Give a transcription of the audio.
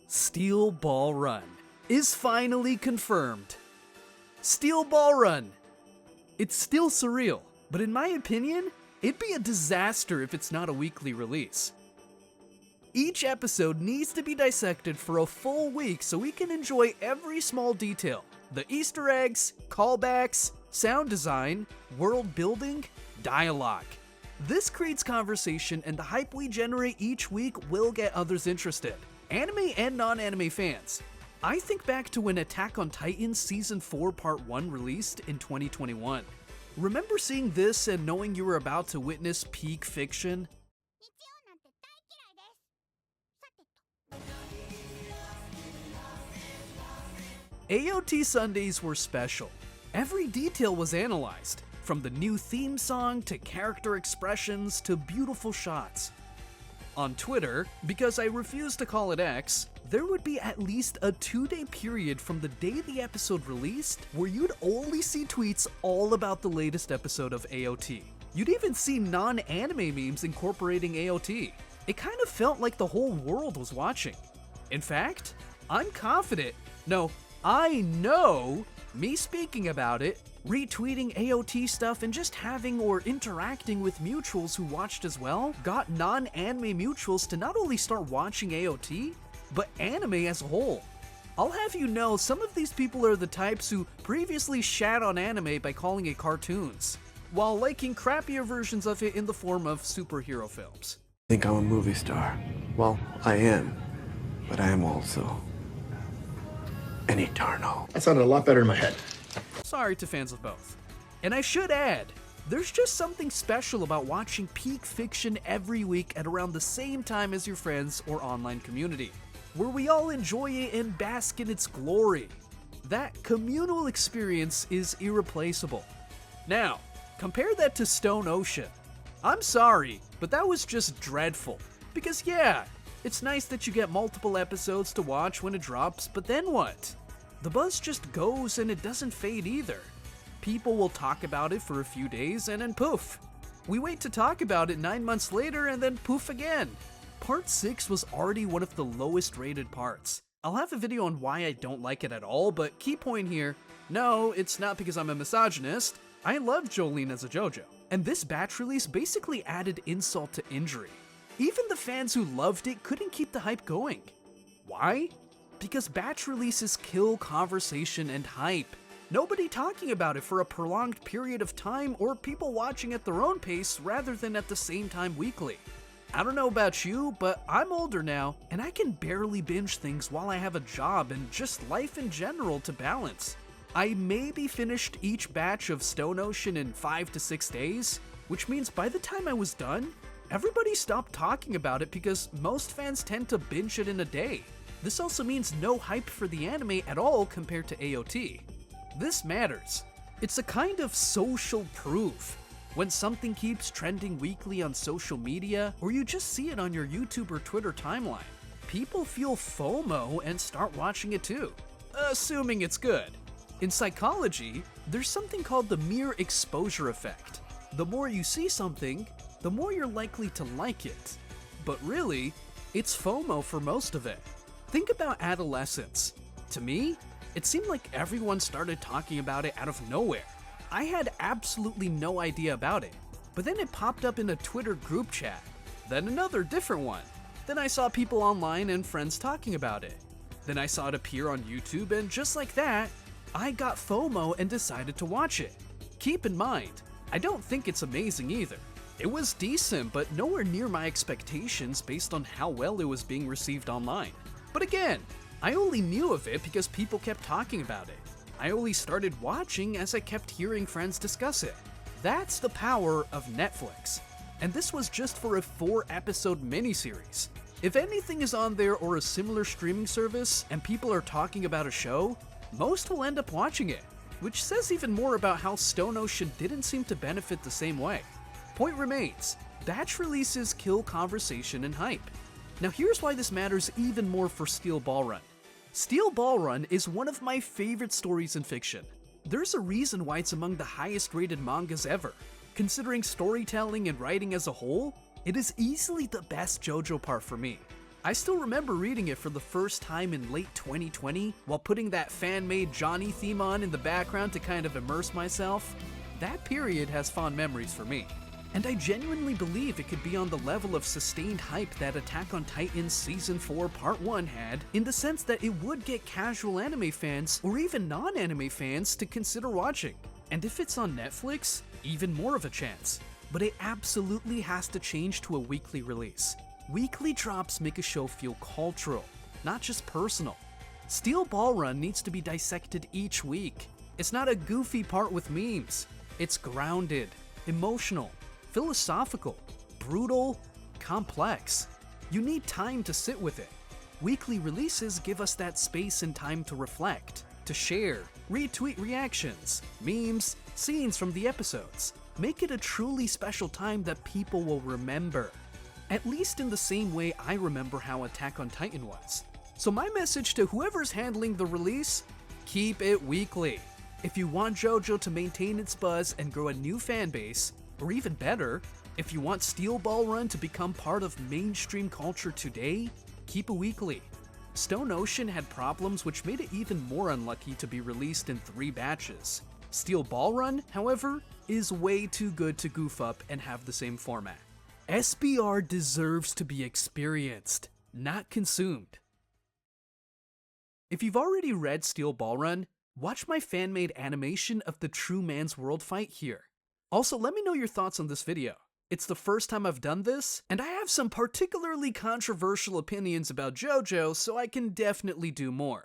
Steel Ball Run is finally confirmed. Steel Ball Run. It's still surreal, but in my opinion, it'd be a disaster if it's not a weekly release. Each episode needs to be dissected for a full week so we can enjoy every small detail. The Easter eggs, callbacks, sound design, world building, dialogue. This creates conversation, and the hype we generate each week will get others interested. Anime and non-anime fans. I think back to when Attack on Titan Season 4 Part 1 released in 2021. Remember seeing this and knowing you were about to witness peak fiction? AOT Sundays were special. Every detail was analyzed, from the new theme song to character expressions to beautiful shots. On Twitter, because I refuse to call it X, there would be at least a 2-day period from the day the episode released where you'd only see tweets all about the latest episode of AOT. You'd even see non-anime memes incorporating AOT. It kind of felt like the whole world was watching. In fact, I'm confident, no, I know, me speaking about it, retweeting AOT stuff, and just having or interacting with mutuals who watched as well got non-anime mutuals to not only start watching AOT, but anime as a whole. I'll have you know, some of these people are the types who previously shat on anime by calling it cartoons, while liking crappier versions of it in the form of superhero films. I think I'm a movie star. Well, I am, but I am also an Eternal. That sounded a lot better in my head. Sorry to fans of both. And I should add, there's just something special about watching peak fiction every week at around the same time as your friends or online community, where we all enjoy it and bask in its glory. That communal experience is irreplaceable. Now, compare that to Stone Ocean. I'm sorry, but that was just dreadful. Because yeah, it's nice that you get multiple episodes to watch when it drops, but then what? The buzz just goes and it doesn't fade either. People will talk about it for a few days and then poof. We wait to talk about it 9 months later and then poof again. Part 6 was already one of the lowest rated parts. I'll have a video on why I don't like it at all, but key point here, no, it's not because I'm a misogynist. I love Jolene as a JoJo. And this batch release basically added insult to injury. Even the fans who loved it couldn't keep the hype going. Why? Because batch releases kill conversation and hype. Nobody talking about it for a prolonged period of time, or people watching at their own pace rather than at the same time weekly. I don't know about you, but I'm older now, and I can barely binge things while I have a job and just life in general to balance. I maybe finished each batch of Stone Ocean in 5 to 6 days, which means by the time I was done, everybody stopped talking about it because most fans tend to binge it in a day. This also means no hype for the anime at all compared to AOT. This matters. It's a kind of social proof. When something keeps trending weekly on social media, or you just see it on your YouTube or Twitter timeline, people feel FOMO and start watching it too, assuming it's good. In psychology, there's something called the mere exposure effect. The more you see something, the more you're likely to like it. But really, it's FOMO for most of it. Think about adolescence. To me, it seemed like everyone started talking about it out of nowhere. I had absolutely no idea about it, but then it popped up in a Twitter group chat, then another different one. Then I saw people online and friends talking about it. Then I saw it appear on YouTube, and just like that, I got FOMO and decided to watch it. Keep in mind, I don't think it's amazing either. It was decent, but nowhere near my expectations based on how well it was being received online. But again, I only knew of it because people kept talking about it. I only started watching as I kept hearing friends discuss it. That's the power of Netflix. And this was just for a 4-episode miniseries. If anything is on there or a similar streaming service and people are talking about a show, most will end up watching it, which says even more about how Stone Ocean didn't seem to benefit the same way. Point remains, batch releases kill conversation and hype. Now here's why this matters even more for Steel Ball Run. Steel Ball Run is one of my favorite stories in fiction. There's a reason why it's among the highest rated mangas ever. Considering storytelling and writing as a whole, it is easily the best JoJo part for me. I still remember reading it for the first time in late 2020 while putting that fan-made Johnny theme on in the background to kind of immerse myself. That period has fond memories for me. And I genuinely believe it could be on the level of sustained hype that Attack on Titan Season 4 Part 1 had, in the sense that it would get casual anime fans, or even non-anime fans, to consider watching. And if it's on Netflix, even more of a chance. But it absolutely has to change to a weekly release. Weekly drops make a show feel cultural, not just personal. Steel Ball Run needs to be dissected each week. It's not a goofy part with memes. It's grounded, emotional, philosophical, brutal, complex. You need time to sit with it. Weekly releases give us that space and time to reflect, to share, retweet reactions, memes, scenes from the episodes. Make it a truly special time that people will remember. At least in the same way I remember how Attack on Titan was. So my message to whoever's handling the release, keep it weekly. If you want JoJo to maintain its buzz and grow a new fan base, or even better, if you want Steel Ball Run to become part of mainstream culture today, keep it weekly. Stone Ocean had problems which made it even more unlucky to be released in 3 batches. Steel Ball Run, however, is way too good to goof up and have the same format. SBR deserves to be experienced, not consumed. If you've already read Steel Ball Run, watch my fan-made animation of the True Man's World fight here. Also, let me know your thoughts on this video. It's the first time I've done this, and I have some particularly controversial opinions about JoJo, so I can definitely do more.